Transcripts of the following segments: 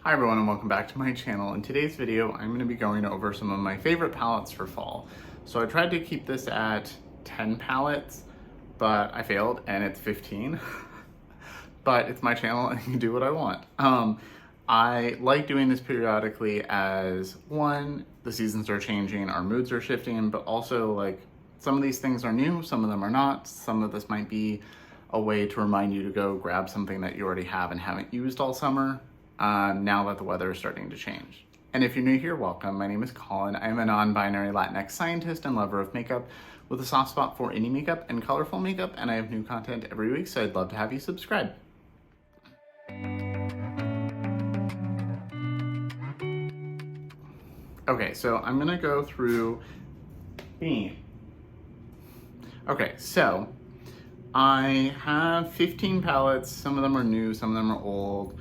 Hi everyone and welcome back to my channel. In today's video, I'm going to be going over some of my favorite palettes for fall. So I tried to keep this at 10 palettes, but I failed and it's 15. But it's my channel and I can do what I want. I like doing this periodically as one, the seasons are changing, our moods are shifting, but also like some of these things are new, some of them are not. Some of this might be a way to remind you to go grab something that you already have and haven't used all summer. Now that the weather is starting to change. And if you're new here, welcome. My name is Colin. I'm a non-binary Latinx scientist and lover of makeup with a soft spot for indie makeup and colorful makeup, and I have new content every week, so I'd love to have you subscribe. Okay, so I'm gonna go through Okay, so I have 15 palettes. Some of them are new, some of them are old,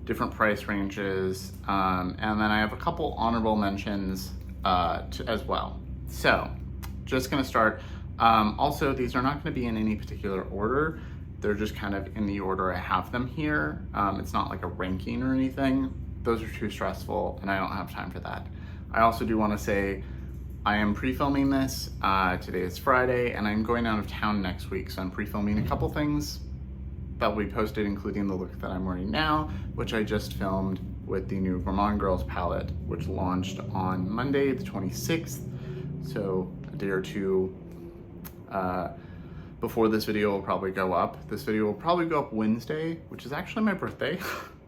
different price ranges, and then I have a couple honorable mentions as well. So, just gonna start. Also, these are not gonna be in any particular order. They're just kind of in the order I have them here. It's not like a ranking or anything. Those are too stressful, and I don't have time for that. I also do wanna say, I am pre-filming this. Today is Friday, and I'm going out of town next week, so I'm pre-filming a couple things that we posted, including the look that I'm wearing now, which I just filmed with the new Gourmand Girls palette, which launched on Monday, the 26th. So a day or two before this video will probably go up. This video will probably go up Wednesday, which is actually my birthday.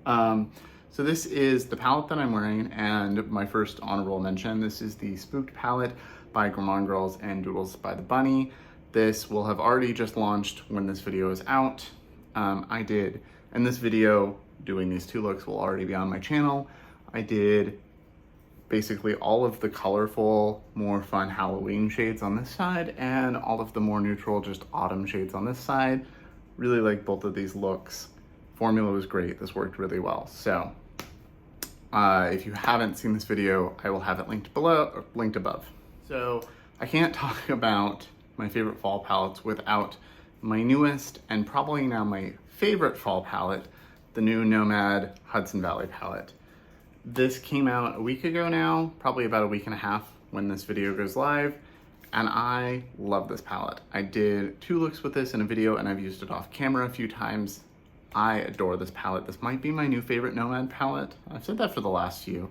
So this is the palette that I'm wearing, and my first honorable mention, this is the Spooked Palette by Gourmand Girls and Doodles by the Bunny. This will have already just launched when this video is out. I did, and this video doing these two looks will already be on my channel. I did basically all of the colorful, more fun Halloween shades on this side and all of the more neutral, just autumn shades on this side. Really like both of these looks. Formula was great, this worked really well. So if you haven't seen this video, I will have it linked below, or linked above. So I can't talk about my favorite fall palettes without my newest and probably now my favorite fall palette, the new Nomad Hudson Valley palette. This came out a week ago now, probably about a week and a half when this video goes live, and I love this palette. I did 2 looks with this in a video and I've used it off camera a few times. I adore this palette. This might be my new favorite Nomad palette. I've said that for the last few.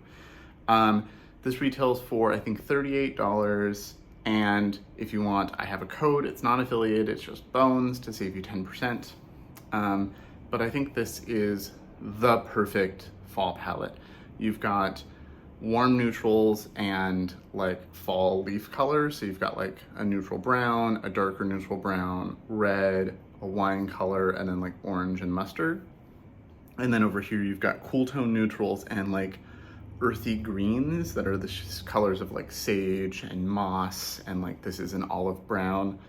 This retails for, I think, $38. And if you want, I have a code. It's not affiliated, it's just bones to save you 10%. But I think this is the perfect fall palette. You've got warm neutrals and like fall leaf colors. So you've got like a neutral brown, a darker neutral brown, red, a wine color, and then like orange and mustard. And then over here, you've got cool tone neutrals and like earthy greens that are the colors of like sage and moss, and like this is an olive brown.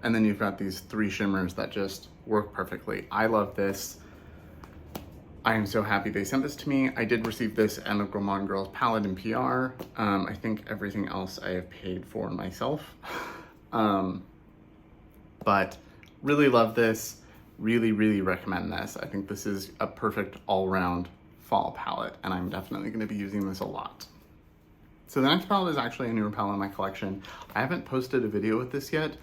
And then you've got these 3 shimmers that just work perfectly. I love this. I am so happy they sent this to me. I did receive this and the Gourmand Girls palette in PR. I think everything else I have paid for myself. But really love this. Really, really recommend this. I think this is a perfect all-round fall palette, and I'm definitely going to be using this a lot. So the next palette is actually a newer palette in my collection. I haven't posted a video with this yet.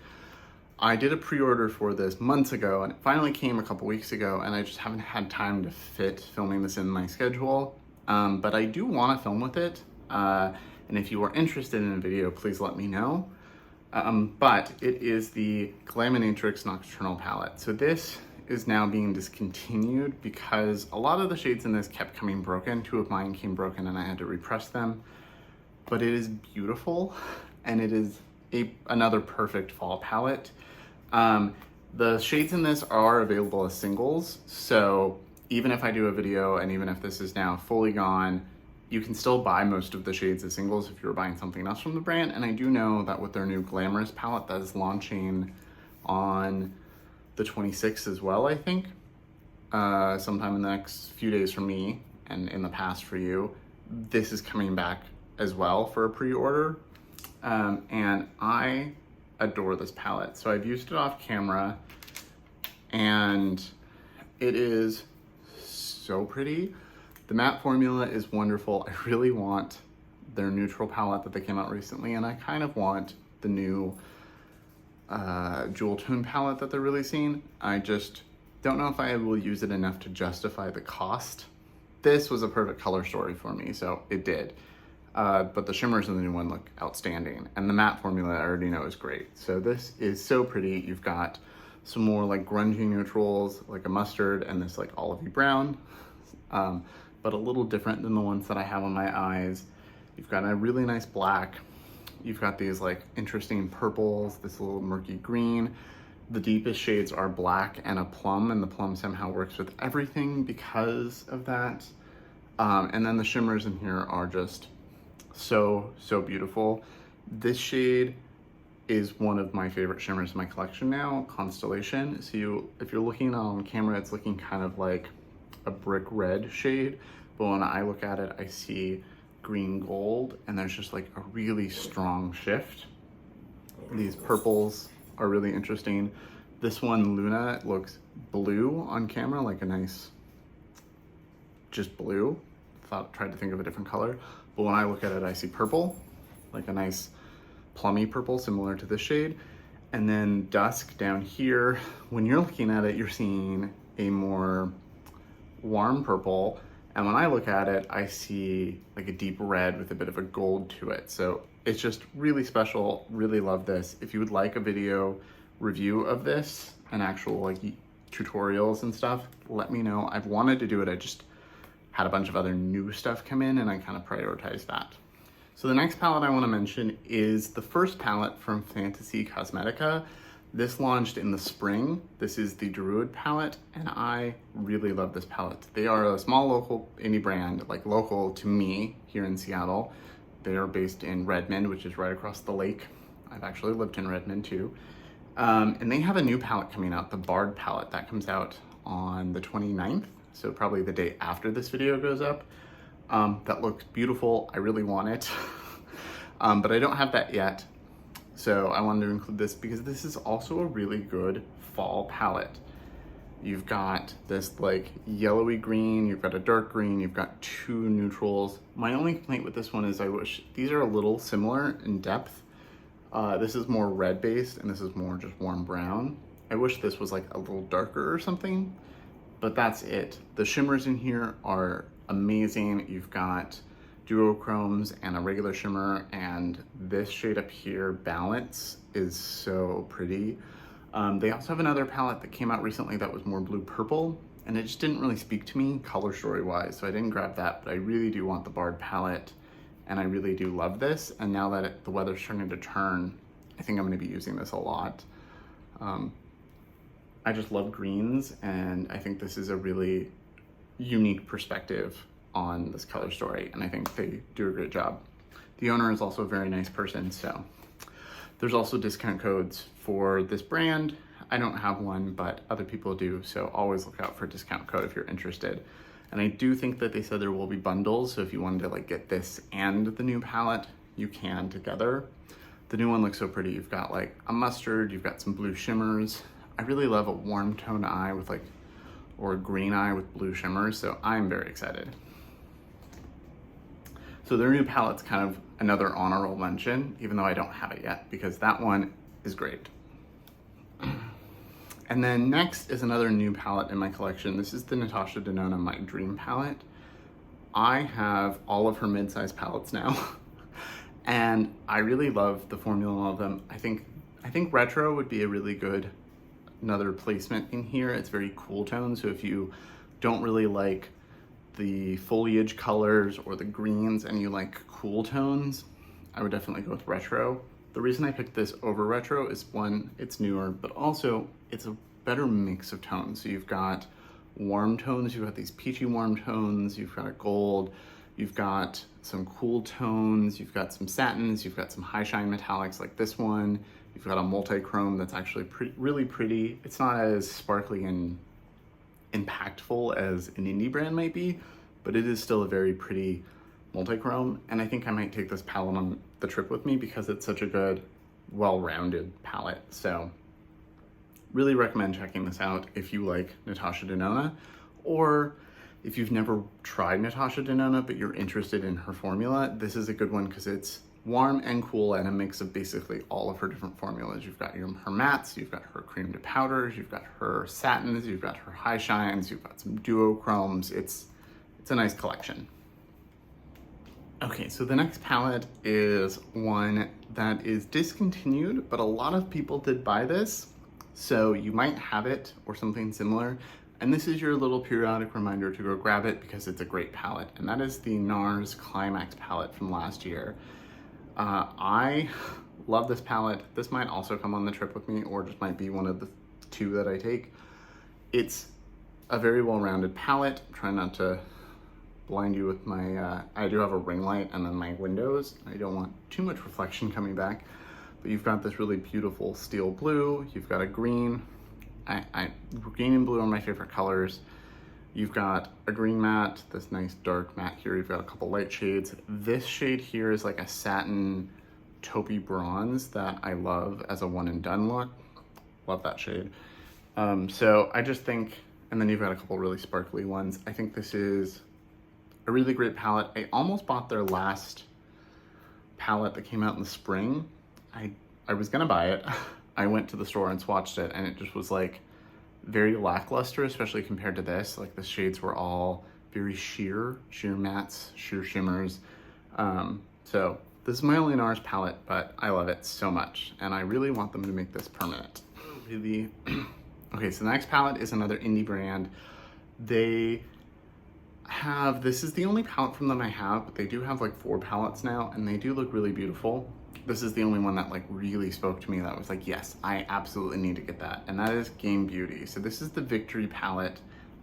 I did a pre-order for this months ago, and it finally came a couple weeks ago, and I just haven't had time to fit filming this in my schedule. But I do want to film with it, and if you are interested in a video, please let me know. But it is the Calamity Nocturnal palette. So this is now being discontinued because a lot of the shades in this kept coming broken. 2 of mine came broken and I had to repress them. But it is beautiful, and it is another perfect fall palette. The shades in this are available as singles, so even if I do a video and even if this is now fully gone, you can still buy most of the shades as singles if you're buying something else from the brand. And I do know that with their new Glamorous palette that is launching on the 26th as well, I think, sometime in the next few days for me and in the past for you, this is coming back as well for a pre-order. And I adore this palette. So I've used it off camera and it is so pretty. The matte formula is wonderful. I really want their neutral palette that they came out recently, and I kind of want the new jewel tone palette that they're releasing. I just don't know if I will use it enough to justify the cost. This was a perfect color story for me, so it did. But the shimmers in the new one look outstanding, and the matte formula I already know is great. So this is so pretty. You've got some more like grungy neutrals, like a mustard, and this like olivey brown, but a little different than the ones that I have on my eyes. You've got a really nice black. You've got these like interesting purples, this little murky green. The deepest shades are black and a plum, and the plum somehow works with everything because of that. And then the shimmers in here are just so beautiful. This shade is one of my favorite shimmers in my collection now, Constellation. So if you're looking on camera, it's looking kind of like a brick red shade, but when I look at it, I see green gold, and there's just like a really strong shift. These purples are really interesting. This one, Luna, looks blue on camera, like a nice, just blue. Tried to think of a different color, but when I look at it, I see purple, like a nice plummy purple, similar to this shade. And then Dusk down here, when you're looking at it, you're seeing a more warm purple. And when I look at it, I see like a deep red with a bit of a gold to it. So it's just really special, really love this. If you would like a video review of this and actual like tutorials and stuff, let me know. I've wanted to do it, I just had a bunch of other new stuff come in and I kind of prioritized that. So the next palette I want to mention is the first palette from Fenty Cosmetics. This launched in the spring. This is the Darude Palette, and I really love this palette. They are a small local indie brand, like local to me here in Seattle. They are based in Redmond, which is right across the lake. I've actually lived in Redmond too. And they have a new palette coming out, the Bard palette, that comes out on the 29th. So probably the day after this video goes up. That looks beautiful. I really want it, but I don't have that yet. So I wanted to include this because this is also a really good fall palette. You've got this like yellowy green, you've got a dark green, you've got two neutrals. My only complaint with this one is I wish these are a little similar in depth. This is more red based and this is more just warm brown. I wish this was like a little darker or something, but that's it. The shimmers in here are amazing. You've got duochromes and a regular shimmer, and this shade up here, Balance, is so pretty. They also have another palette that came out recently that was more blue purple, and it just didn't really speak to me color story wise, so I didn't grab that, but I really do want the Bard palette, and I really do love this. And now that the weather's starting to turn, I think I'm going to be using this a lot. I just love greens, and I think this is a really unique perspective on this color story, and I think they do a great job. The owner is also a very nice person, so there's also discount codes for this brand. I don't have one, but other people do, so always look out for a discount code if you're interested. And I do think that they said there will be bundles, so if you wanted to like get this and the new palette, you can together. The new one looks so pretty. You've got like a mustard, you've got some blue shimmers. I really love a warm tone eye with like, or a green eye with blue shimmers, so I'm very excited. So their new palette's kind of another honorable mention, even though I don't have it yet, because that one is great. And then next is another new palette in my collection. This is the Natasha Denona My Dream palette. I have all of her mid-size palettes now, and I really love the formula of them. I think retro would be a really good another placement in here. It's very cool tone, so if you don't really like the foliage colors or the greens and you like cool tones, I would definitely go with retro. The reason I picked this over retro is one, it's newer, but also it's a better mix of tones. So you've got warm tones, you've got these peachy warm tones, you've got a gold, you've got some cool tones, you've got some satins, you've got some high shine metallics like this one, you've got a multi-chrome that's actually really pretty. It's not as sparkly and impactful as an indie brand might be, but it is still a very pretty multi-chrome, and I think I might take this palette on the trip with me because it's such a good, well-rounded palette. So really recommend checking this out if you like Natasha Denona, or If you've never tried Natasha Denona, but you're interested in her formula, this is a good one because it's warm and cool and a mix of basically all of her different formulas. You've got her mattes, you've got her cream to powders, you've got her satins, you've got her high shines, you've got some duochromes. It's a nice collection. Okay, so the next palette is one that is discontinued, but a lot of people did buy this. So you might have it or something similar. And this is your little periodic reminder to go grab it because it's a great palette. And that is the Nars Climax palette from last year. I love this palette. This might also come on the trip with me or just might be one of the two that I take. It's a very well-rounded palette. I'm trying not to blind you with my, I do have a ring light and then my windows. I don't want too much reflection coming back, but you've got this really beautiful steel blue. You've got a green. Green and blue are my favorite colors. You've got a green matte, this nice dark matte here. You've got a couple light shades. This shade here is like a satin taupey bronze that I love as a one and done look. Love that shade. So I just think, and then you've got a couple really sparkly ones. I think this is a really great palette. I almost bought their last palette that came out in the spring. I was gonna buy it. I went to the store and swatched it and it just was like very lackluster, especially compared to this. Like the shades were all very sheer mattes, sheer shimmers. So this is my only Nars palette, but I love it so much. And I really want them to make this permanent. Really. Okay, so the next palette is another indie brand. They have, this is the only palette from them I have, but they do have like 4 palettes now and they do look really beautiful. This is the only one that like really spoke to me that was like, yes, I absolutely need to get that. And that is Game Beauty. So this is the Victory palette.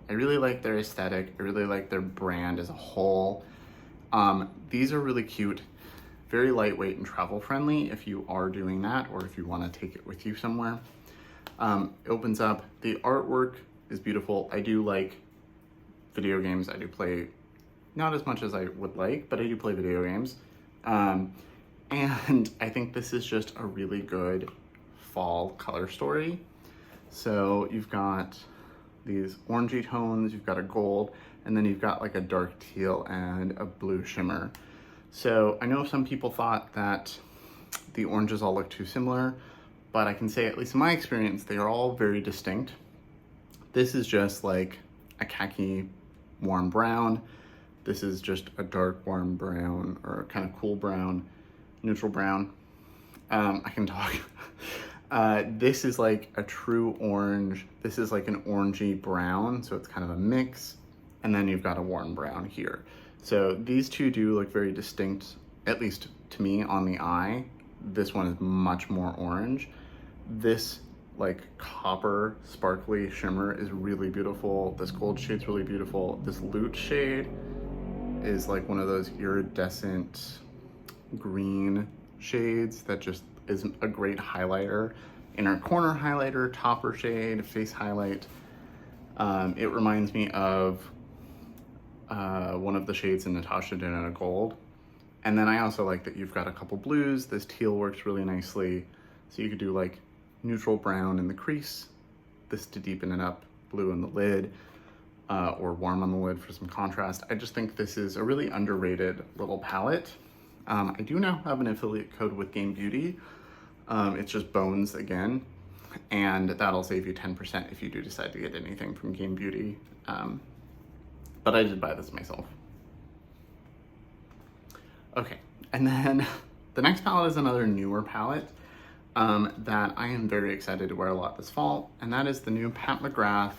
I really like their aesthetic. I really like their brand as a whole. These are really cute, very lightweight and travel friendly if you are doing that or if you want to take it with you somewhere. It opens up, the artwork is beautiful. I do like video games. I do play, not as much as I would like, but I do play video games. And I think this is just a really good fall color story. So you've got these orangey tones, you've got a gold, and then you've got like a dark teal and a blue shimmer. So I know some people thought that the oranges all look too similar, but I can say, at least in my experience, they are all very distinct. This is just like a khaki warm brown. This is just a dark warm brown or kind of cool brown, neutral brown. I can talk. This is like a true orange. This is like an orangey brown, so it's kind of a mix. And then you've got a warm brown here. So these two do look very distinct, at least to me on the eye. This one is much more orange. This like copper sparkly shimmer is really beautiful. This gold shade's really beautiful. This loot shade is like one of those iridescent green shades that just is a great highlighter. Inner corner highlighter, topper shade, face highlight. It reminds me of one of the shades in Natasha Denona Gold. And then I also like that you've got a couple blues. This teal works really nicely. So you could do like neutral brown in the crease, this to deepen it up, blue in the lid, or warm on the lid for some contrast. I just think this is a really underrated little palette. I do now have an affiliate code with Game Beauty. It's just Bones again, and that'll save you 10% if you do decide to get anything from Game Beauty. But I did buy this myself. Okay, and then the next palette is another newer palette that I am very excited to wear a lot this fall, and that is the new Mcgrath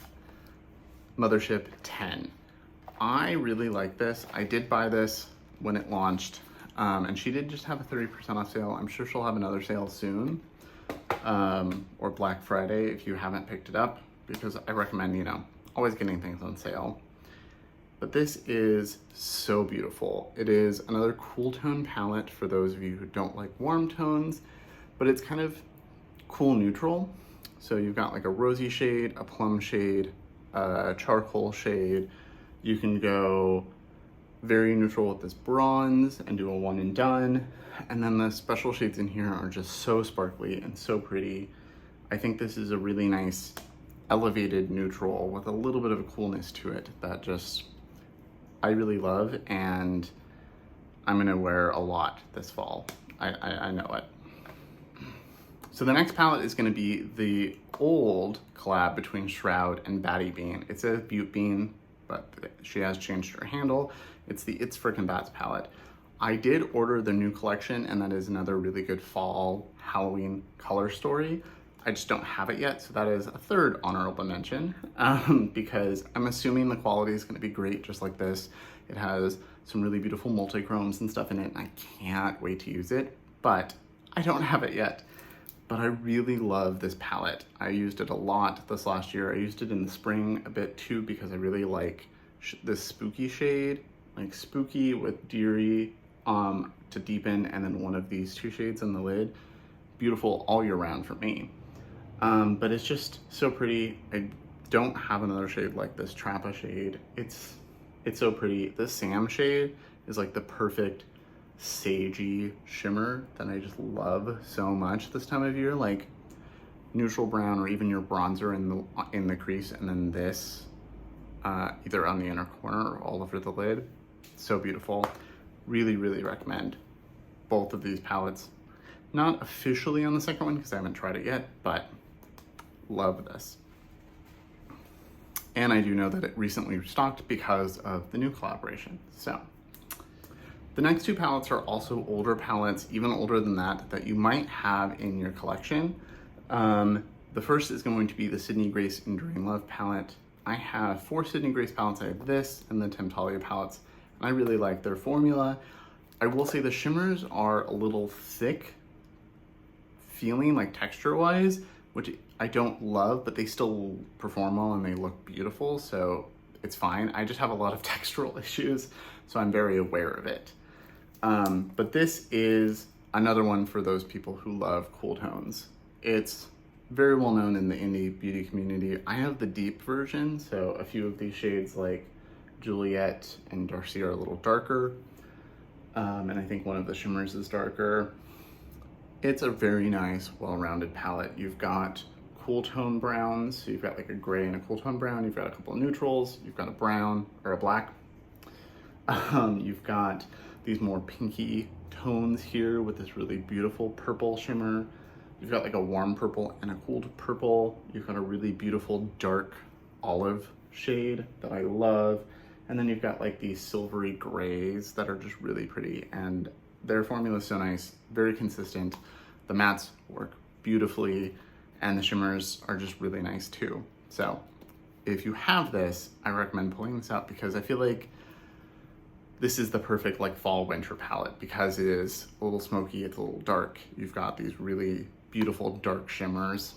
Mothership 10. I really like this. I did buy this when it launched, and she did just have a 30% off sale. I'm sure she'll have another sale soon, or Black Friday if you haven't picked it up, because I recommend, you know, always getting things on sale. But this is so beautiful. It is another cool tone palette for those of you who don't like warm tones, but it's kind of cool neutral. So you've got like a rosy shade, a plum shade, a charcoal shade. You can go very neutral with this bronze and do a one and done. And then the special shades in here are just so sparkly and so pretty. I think this is a really nice elevated neutral with a little bit of a coolness to it that just I really love, and I'm gonna wear a lot this fall. I know it. So the next palette is gonna be the old collab between Shroud and Batty Bean. It says Butte Bean, but she has changed her handle. It's the It's Frickin' Bats palette. I did order the new collection, and that is another really good fall Halloween color story. I just don't have it yet, so that is a third honorable mention, because I'm assuming the quality is gonna be great just like this. It has some really beautiful multi-chromes and stuff in it, and I can't wait to use it, but I don't have it yet. But I really love this palette. I used it a lot this last year. I used it in the spring a bit too, because I really like this spooky shade, like spooky with deery to deepen, and then one of these two shades in the lid. Beautiful all year round for me. But it's just so pretty. I don't have another shade like this Trappa shade. It's so pretty. This Sam shade is like the perfect sagey shimmer that I just love so much this time of year. Like neutral brown, or even your bronzer in the crease, and then this either on the inner corner or all over the lid. So beautiful. Really, really recommend both of these palettes. Not officially on the second one because I haven't tried it yet, but love this. And I do know that it recently restocked because of the new collaboration. So the next two palettes are also older palettes, even older than that you might have in your collection. The first is going to be the Sydney Grace Enduring Love palette. I have 4 Sydney Grace palettes. I have this and the Temptalia palettes, and I really like their formula. I will say the shimmers are a little thick feeling, like texture-wise, which I don't love, but they still perform well and they look beautiful, so it's fine. I just have a lot of textural issues, so I'm very aware of it. But this is another one for those people who love cool tones. It's very well known in the indie beauty community. I have the deep version, so a few of these shades like Juliet and Darcy are a little darker, and I think one of the shimmers is darker. It's a very nice, well-rounded palette. You've got cool tone browns, so you've got like a gray and a cool tone brown. You've got a couple of neutrals. You've got a brown or a black. You've got these more pinky tones here with this really beautiful purple shimmer. You've got like a warm purple and a cool purple. You've got a really beautiful dark olive shade that I love. And then you've got like these silvery grays that are just really pretty, and their formula is so nice, very consistent. The mattes work beautifully, and the shimmers are just really nice too. So if you have this, I recommend pulling this out, because I feel like this is the perfect like fall winter palette, because it is a little smoky, it's a little dark. You've got these really beautiful dark shimmers.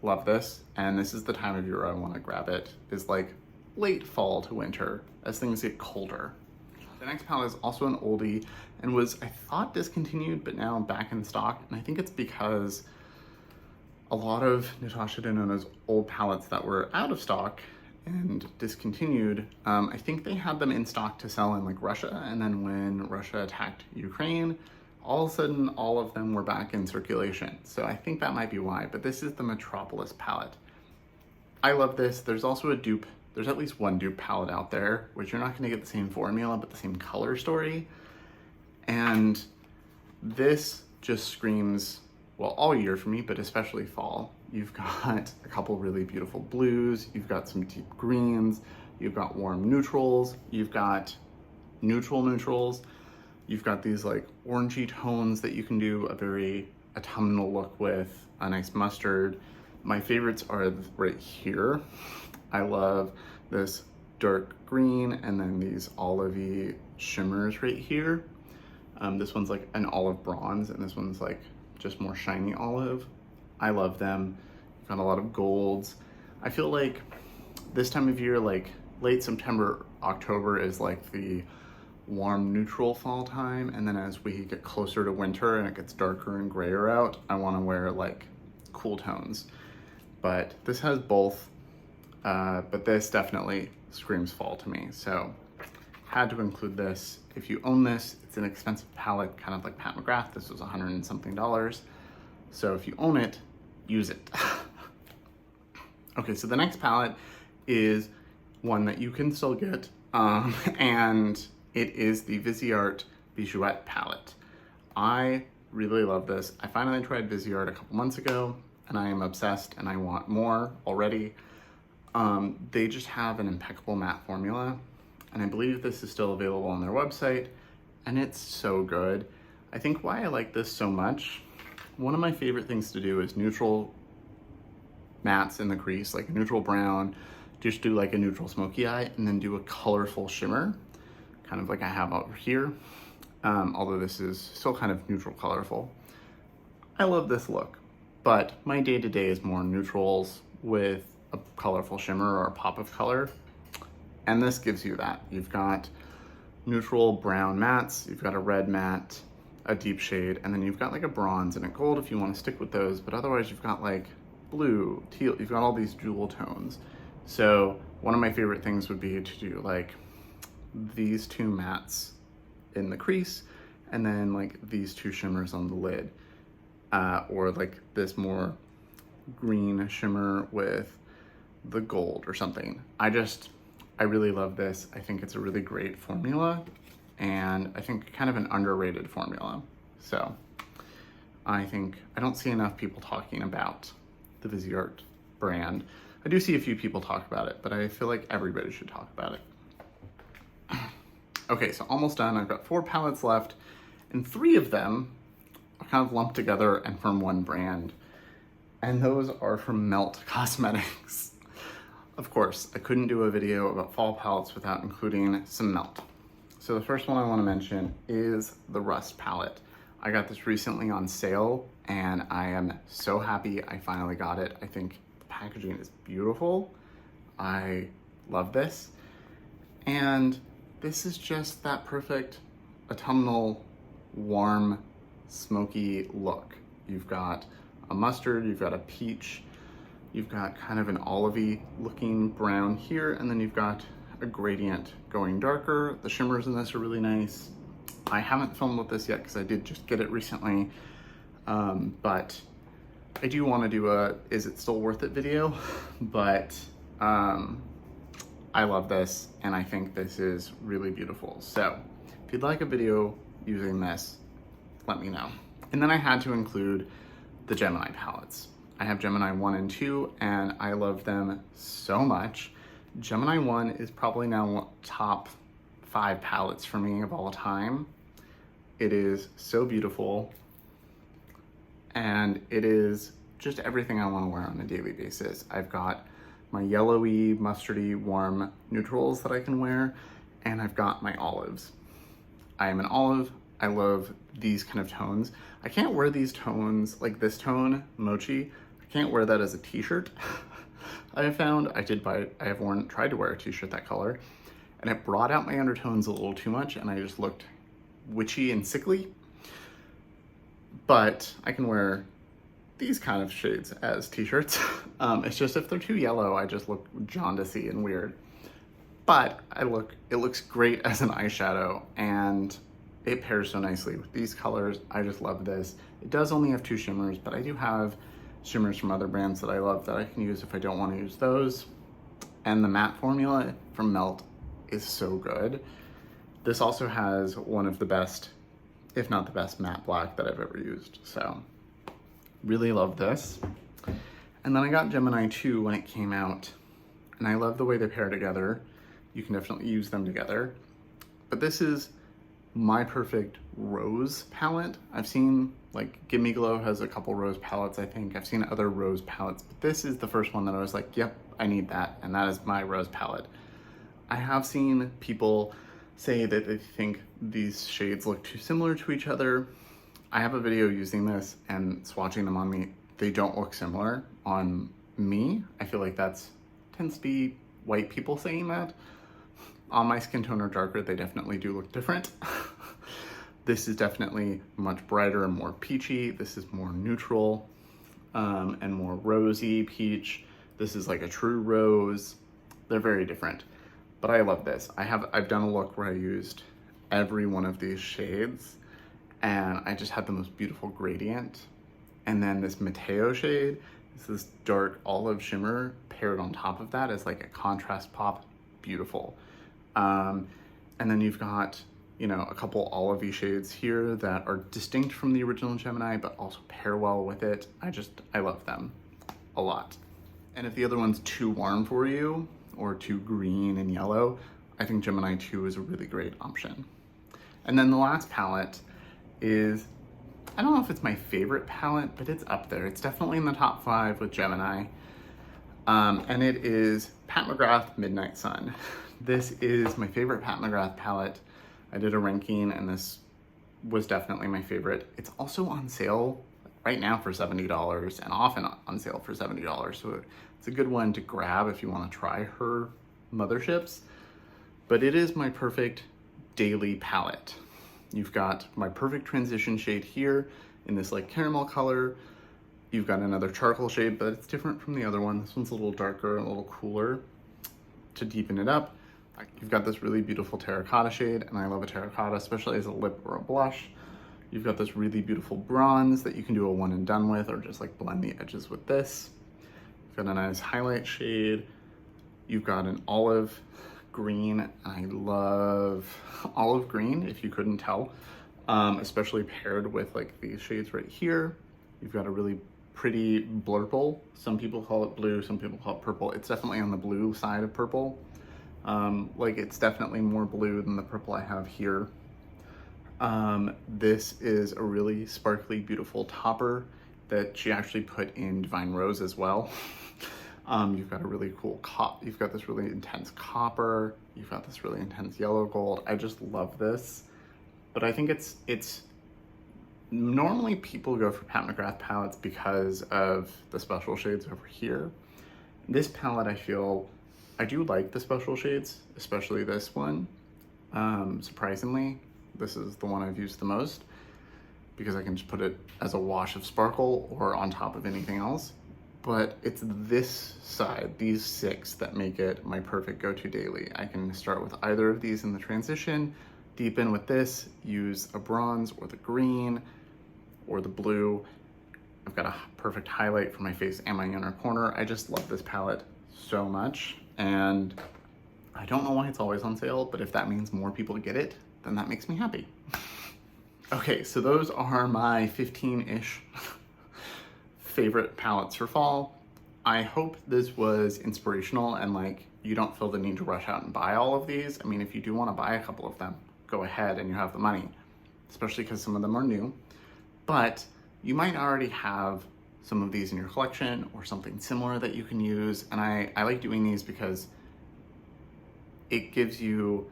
Love this. And this is the time of year I want to grab it, is like late fall to winter as things get colder. The next palette is also an oldie and was, I thought, discontinued, but now back in stock. And I think it's because a lot of Natasha Denona's old palettes that were out of stock and discontinued, I think they had them in stock to sell in like Russia. And then when Russia attacked Ukraine, all of a sudden, all of them were back in circulation. So I think that might be why, but this is the Metropolis palette. I love this. There's also a dupe. There's at least one dupe palette out there, which you're not gonna get the same formula, but the same color story. And this just screams, well, all year for me, but especially fall. You've got a couple really beautiful blues, you've got some deep greens, you've got warm neutrals, you've got neutral neutrals, you've got these like orangey tones that you can do a very autumnal look with, a nice mustard. My favorites are right here. I love this dark green and then these olivey shimmers right here. This one's like an olive bronze and this one's like just more shiny olive. I love them. Got a lot of golds. I feel like this time of year, like late September, October is like the warm neutral fall time, and then as we get closer to winter and it gets darker and grayer out, I want to wear like cool tones. But this has both, but this definitely screams fall to me, so had to include this. If you own this, it's an expensive palette, kind of like Pat McGrath. This was $100 and something. So if you own it, use it. Okay, so the next palette is one that you can still get and it is the Viseart Bijouette palette. I really love this. I finally tried Viseart a couple months ago, and I am obsessed and I want more already. They just have an impeccable matte formula, and I believe this is still available on their website, and it's so good. I think why I like this so much, one of my favorite things to do is neutral mattes in the crease, like a neutral brown, just do like a neutral smoky eye, and then do a colorful shimmer, kind of like I have over here. Although this is still kind of neutral colorful. I love this look, but my day-to-day is more neutrals with a colorful shimmer or a pop of color, and this gives you that. You've got neutral brown mattes, you've got a red matte, a deep shade, and then you've got like a bronze and a gold if you want to stick with those, but otherwise you've got like blue, teal, you've got all these jewel tones. So one of my favorite things would be to do like these two mattes in the crease, and then like these two shimmers on the lid, or like this more green shimmer with the gold or something. I really love this. I think it's a really great formula, and I think kind of an underrated formula. So I don't see enough people talking about the Viseart brand. I do see a few people talk about it, but I feel like everybody should talk about it. Okay, so almost done. I've got 4 palettes left, and 3 of them are kind of lumped together and from one brand, and those are from Nomad Cosmetics. Of course, I couldn't do a video about fall palettes without including some melt. So the first one I want to mention is the Rust palette. I got this recently on sale, and I am so happy I finally got it. I think the packaging is beautiful. I love this. And this is just that perfect autumnal, warm, smoky look. You've got a mustard, you've got a peach, you've got kind of an olivey looking brown here, and then you've got a gradient going darker. The shimmers in this are really nice. I haven't filmed with this yet because I did just get it recently, but I do want to do a is it still worth it video, but I love this, and I think this is really beautiful. So if you'd like a video using this, let me know. And then I had to include the Gemini palettes. I have Gemini 1 and 2, and I love them so much. Gemini 1 is probably now top 5 palettes for me of all time. It is so beautiful, and it is just everything I want to wear on a daily basis. I've got my yellowy, mustardy, warm neutrals that I can wear, and I've got my olives. I am an olive. I love these kind of tones. I can't wear these tones, like this tone, Mochi. I can't wear that as a t-shirt. I have found, I have tried to wear a t-shirt that color, and it brought out my undertones a little too much, and I just looked witchy and sickly. But I can wear these kind of shades as t-shirts. It's just if they're too yellow, I just look jaundicey and weird. But it looks great as an eyeshadow, and it pairs so nicely with these colors. I just love this. It does only have 2 shimmers, but I do have shimmers from other brands that I love that I can use if I don't want to use those. And the matte formula from Melt is so good. This also has one of the best, if not the best, matte black that I've ever used. So really love this. And then I got Gemini 2 when it came out, and I love the way they pair together. You can definitely use them together. But this is my perfect rose palette. I've seen like Gimme Glow has a couple rose palettes, I think. I've seen other rose palettes, but this is the first one that I was like, yep, I need that, and that is my rose palette. I have seen people say that they think these shades look too similar to each other. I have a video using this and swatching them on me. They don't look similar on me. I feel like tends to be white people saying that. On my skin tone or darker, they definitely do look different. This is definitely much brighter and more peachy. This is more neutral and more rosy peach. This is like a true rose. They're very different, but I love this. I've done a look where I used every one of these shades, and I just had the most beautiful gradient. And then this Mateo shade is this dark olive shimmer paired on top of that as like a contrast pop. Beautiful. And then you've got, you know, a couple olivey shades here that are distinct from the original Gemini, but also pair well with it. I love them a lot. And if the other one's too warm for you, or too green and yellow, I think Gemini 2 is a really great option. And then the last palette is, I don't know if it's my favorite palette, but it's up there. It's definitely in the top 5 with Gemini. And it is Pat McGrath Midnight Sun. This is my favorite Pat McGrath palette. I did a ranking and this was definitely my favorite. It's also on sale right now for $70 and often on sale for $70. So it's a good one to grab if you want to try her motherships. But it is my perfect daily palette. You've got my perfect transition shade here in this like caramel color. You've got another charcoal shade, but it's different from the other one. This one's a little darker, a little cooler to deepen it up. You've got this really beautiful terracotta shade, and I love a terracotta, especially as a lip or a blush. You've got this really beautiful bronze that you can do a one and done with, or just like blend the edges with this. You've got a nice highlight shade. You've got an olive green. I love olive green, if you couldn't tell, especially paired with like these shades right here. You've got a really pretty blurple. Some people call it blue, some people call it purple. It's definitely on the blue side of purple. Like it's definitely more blue than the purple I have here. This is a really sparkly, beautiful topper that she actually put in Divine Rose as well. You've got a really cool you've got this really intense copper. You've got this really intense yellow gold. I just love this. But I think it's normally people go for Pat McGrath palettes because of the special shades over here. This palette, I do like the special shades, especially this one. Surprisingly, this is the one I've used the most because I can just put it as a wash of sparkle or on top of anything else. But it's this side, these 6, that make it my perfect go-to daily. I can start with either of these in the transition, deepen with this, use a bronze or the green or the blue. I've got a perfect highlight for my face and my inner corner. I just love this palette so much, and I don't know why it's always on sale, but if that means more people get it, then that makes me happy. Okay, so those are my 15-ish favorite palettes for fall. I hope this was inspirational and like you don't feel the need to rush out and buy all of these. I mean, if you do want to buy a couple of them, go ahead and you have the money, especially because some of them are new. But you might already have some of these in your collection or something similar that you can use. And I like doing these because it gives you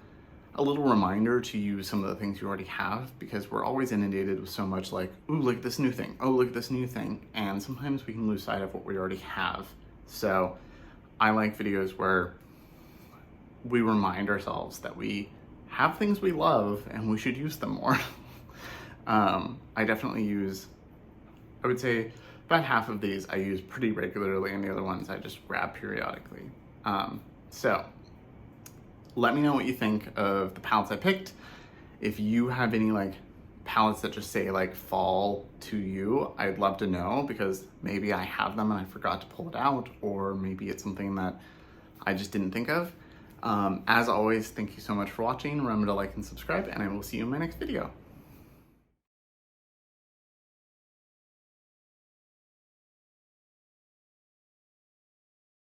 a little reminder to use some of the things you already have, because we're always inundated with so much like, ooh, look at this new thing. Oh, look at this new thing. And sometimes we can lose sight of what we already have. So I like videos where we remind ourselves that we have things we love and we should use them more. I definitely I would say about half of these I use pretty regularly, and the other ones I just grab periodically. So let me know what you think of the palettes I picked. If you have any like palettes that just say like fall to you, I'd love to know, because maybe I have them and I forgot to pull it out, or maybe it's something that I just didn't think of. As always, thank you so much for watching. Remember to like and subscribe, and I will see you in my next video.